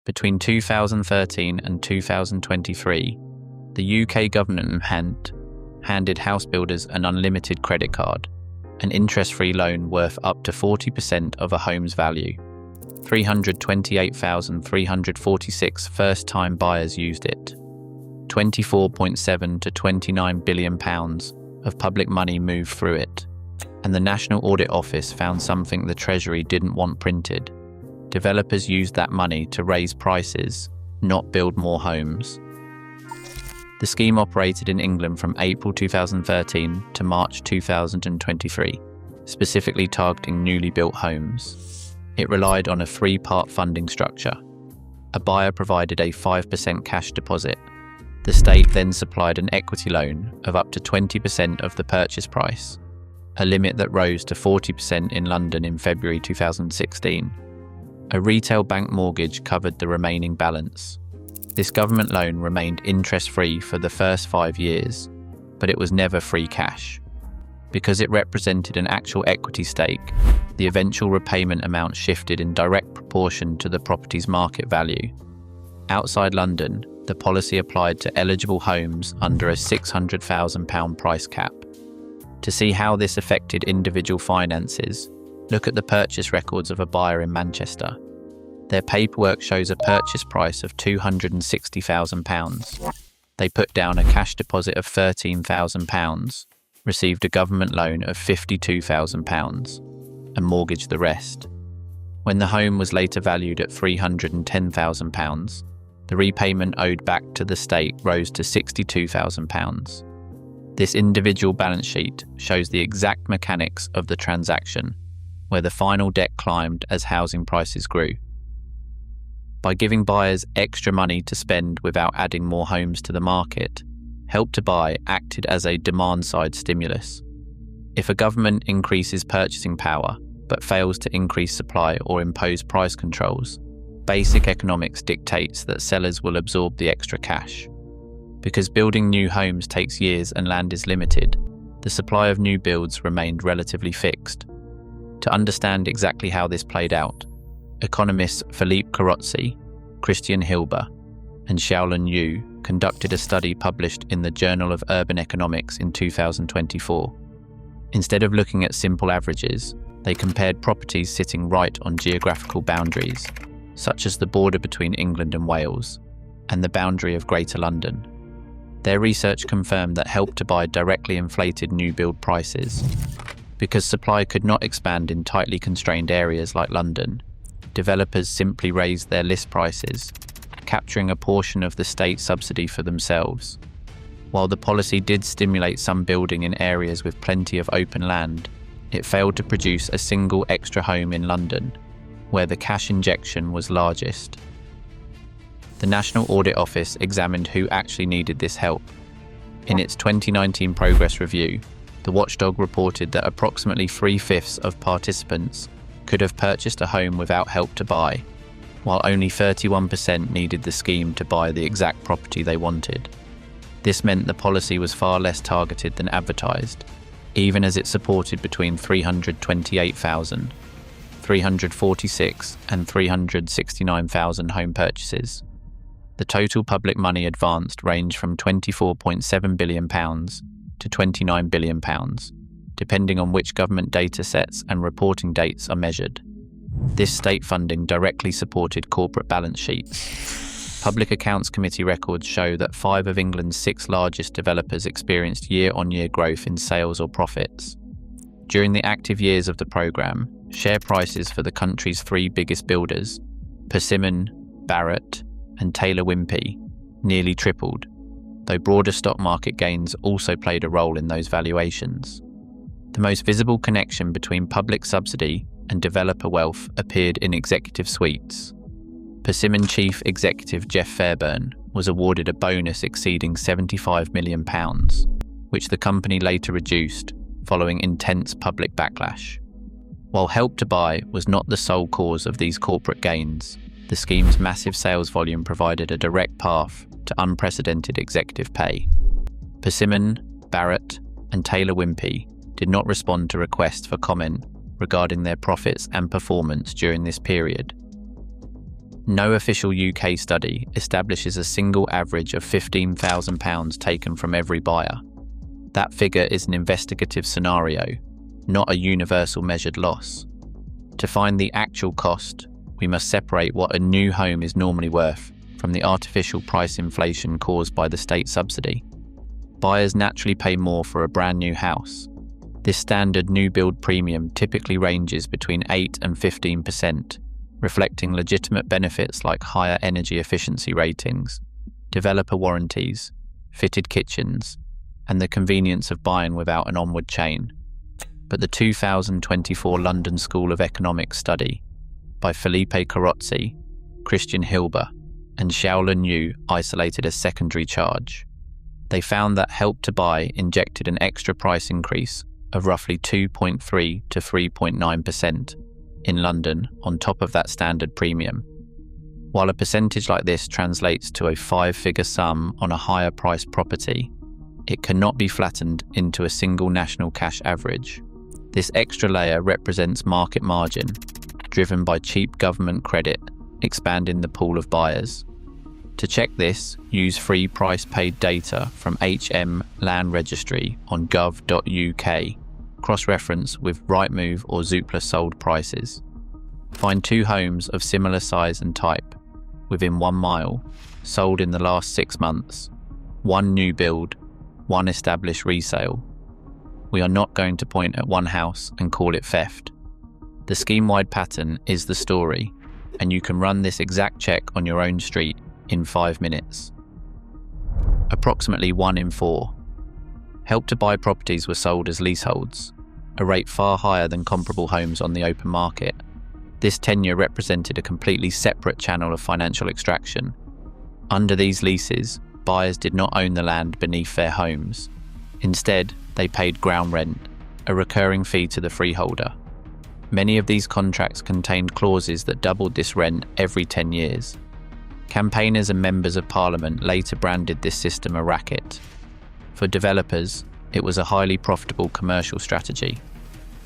Between 2013 and 2023, the UK government handed house builders an unlimited credit card, an interest-free loan worth up to 40% of a home's value. 328,346 first-time buyers used it. £24.7 to £29 billion of public money moved through it. And the National Audit Office found something the Treasury didn't want printed. Developers used that money to raise prices, not build more homes. The scheme operated in England from April 2013 to March 2023, specifically targeting newly built homes. It relied on a three-part funding structure. A buyer provided a 5% cash deposit. The state then supplied an equity loan of up to 20% of the purchase price, a limit that rose to 40% in London in February 2016. A retail bank mortgage covered the remaining balance. This government loan remained interest-free for the first 5 years, but it was never free cash. Because it represented an actual equity stake, the eventual repayment amount shifted in direct proportion to the property's market value. Outside London, the policy applied to eligible homes under a £600,000 price cap. To see how this affected individual finances, look at the purchase records of a buyer in Manchester. Their paperwork shows a purchase price of £260,000. They put down a cash deposit of £13,000, received a government loan of £52,000, and mortgaged the rest. When the home was later valued at £310,000, the repayment owed back to the state rose to £62,000. This individual balance sheet shows the exact mechanics of the transaction, where the final debt climbed as housing prices grew. By giving buyers extra money to spend without adding more homes to the market, Help to Buy acted as a demand-side stimulus. If a government increases purchasing power but fails to increase supply or impose price controls, basic economics dictates that sellers will absorb the extra cash. Because building new homes takes years and land is limited, the supply of new builds remained relatively fixed. To understand exactly how this played out, economists Philippe Carozzi, Christian Hilber, and Xiaolun Yu conducted a study published in the Journal of Urban Economics in 2024. Instead of looking at simple averages, they compared properties sitting right on geographical boundaries, such as the border between England and Wales, and the boundary of Greater London. Their research confirmed that Help to Buy directly inflated new build prices. Because supply could not expand in tightly constrained areas like London, developers simply raised their list prices, capturing a portion of the state subsidy for themselves. While the policy did stimulate some building in areas with plenty of open land, it failed to produce a single extra home in London, where the cash injection was largest. The National Audit Office examined who actually needed this help. In its 2019 progress review, the watchdog reported that approximately 3/5 of participants could have purchased a home without Help to Buy, while only 31% needed the scheme to buy the exact property they wanted. This meant the policy was far less targeted than advertised, even as it supported between 328,000, 346 and 369,000 home purchases. The total public money advanced ranged from £24.7 billion to £29 billion, depending on which government data sets and reporting dates are measured. This state funding directly supported corporate balance sheets. Public Accounts Committee records show that 5 of England's 6 largest developers experienced year-on-year growth in sales or profits. During the active years of the programme, share prices for the country's 3 biggest builders, Persimmon, Barratt, and Taylor Wimpey, nearly tripled, though broader stock market gains also played a role in those valuations. The most visible connection between public subsidy and developer wealth appeared in executive suites. Persimmon Chief Executive Jeff Fairburn was awarded a bonus exceeding £75 million, which the company later reduced following intense public backlash. While Help to Buy was not the sole cause of these corporate gains, the scheme's massive sales volume provided a direct path to unprecedented executive pay. Persimmon, Barratt, and Taylor Wimpey did not respond to requests for comment regarding their profits and performance during this period. No official UK study establishes a single average of £15,000 taken from every buyer. That figure is an investigative scenario, not a universal measured loss. To find the actual cost, we must separate what a new home is normally worth from the artificial price inflation caused by the state subsidy. Buyers naturally pay more for a brand new house. This standard new build premium typically ranges between 8 and 15%, reflecting legitimate benefits like higher energy efficiency ratings, developer warranties, fitted kitchens, and the convenience of buying without an onward chain. But the 2024 London School of Economics study by Felipe Carozzi, Christian Hilber, and Xiaolin Yu isolated a secondary charge. They found that Help to Buy injected an extra price increase of roughly 2.3 to 3.9% in London on top of that standard premium. While a percentage like this translates to a 5-figure sum on a higher priced property, it cannot be flattened into a single national cash average. This extra layer represents market margin, driven by cheap government credit, expanding the pool of buyers. To check this, use free price paid data from HM Land Registry on gov.uk. Cross-reference with Rightmove or Zoopla sold prices. Find 2 homes of similar size and type, within 1 mile, sold in the last 6 months, 1 new build, 1 established resale. We are not going to point at one house and call it theft. The scheme-wide pattern is the story, and you can run this exact check on your own street in 5 minutes. Approximately 1 in 4. Help to Buy properties were sold as leaseholds, a rate far higher than comparable homes on the open market. This tenure represented a completely separate channel of financial extraction. Under these leases, buyers did not own the land beneath their homes. Instead, they paid ground rent, a recurring fee to the freeholder. Many of these contracts contained clauses that doubled this rent every 10 years. Campaigners and members of parliament later branded this system a racket. For developers, it was a highly profitable commercial strategy.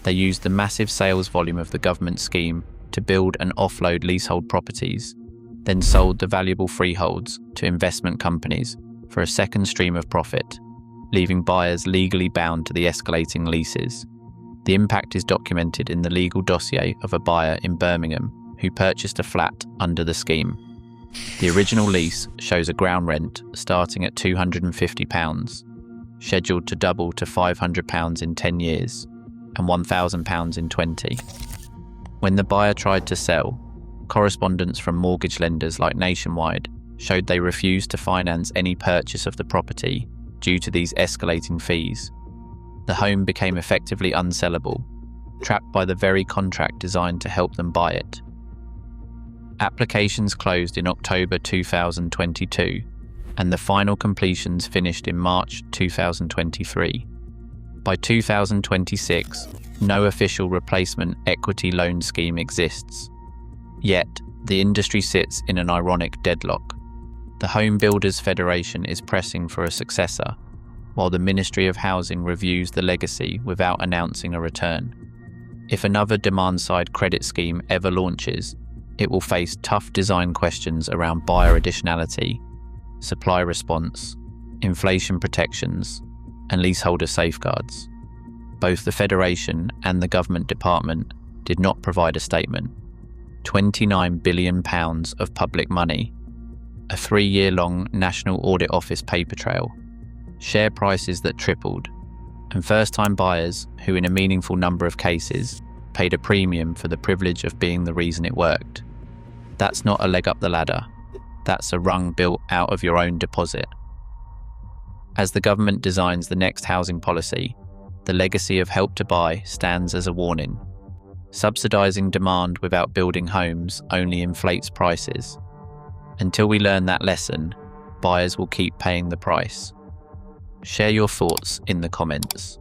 They used the massive sales volume of the government scheme to build and offload leasehold properties, then sold the valuable freeholds to investment companies for a second stream of profit, leaving buyers legally bound to the escalating leases. The impact is documented in the legal dossier of a buyer in Birmingham who purchased a flat under the scheme. The original lease shows a ground rent starting at £250, scheduled to double to £500 in 10 years and £1,000 in 20. When the buyer tried to sell, correspondence from mortgage lenders like Nationwide showed they refused to finance any purchase of the property due to these escalating fees. The home became effectively unsellable, trapped by the very contract designed to help them buy it. Applications closed in October 2022, and the final completions finished in March 2023. By 2026, no official replacement equity loan scheme exists. Yet, the industry sits in an ironic deadlock. The Home Builders Federation is pressing for a successor, while the Ministry of Housing reviews the legacy without announcing a return. If another demand-side credit scheme ever launches, it will face tough design questions around buyer additionality, supply response, inflation protections, and leaseholder safeguards. Both the Federation and the Government Department did not provide a statement. £29 billion of public money, a 3-year-long National Audit Office paper trail, share prices that tripled, and first-time buyers who in a meaningful number of cases paid a premium for the privilege of being the reason it worked. That's not a leg up the ladder. That's a rung built out of your own deposit. As the government designs the next housing policy, the legacy of Help to Buy stands as a warning. Subsidising demand without building homes only inflates prices. Until we learn that lesson, buyers will keep paying the price. Share your thoughts in the comments.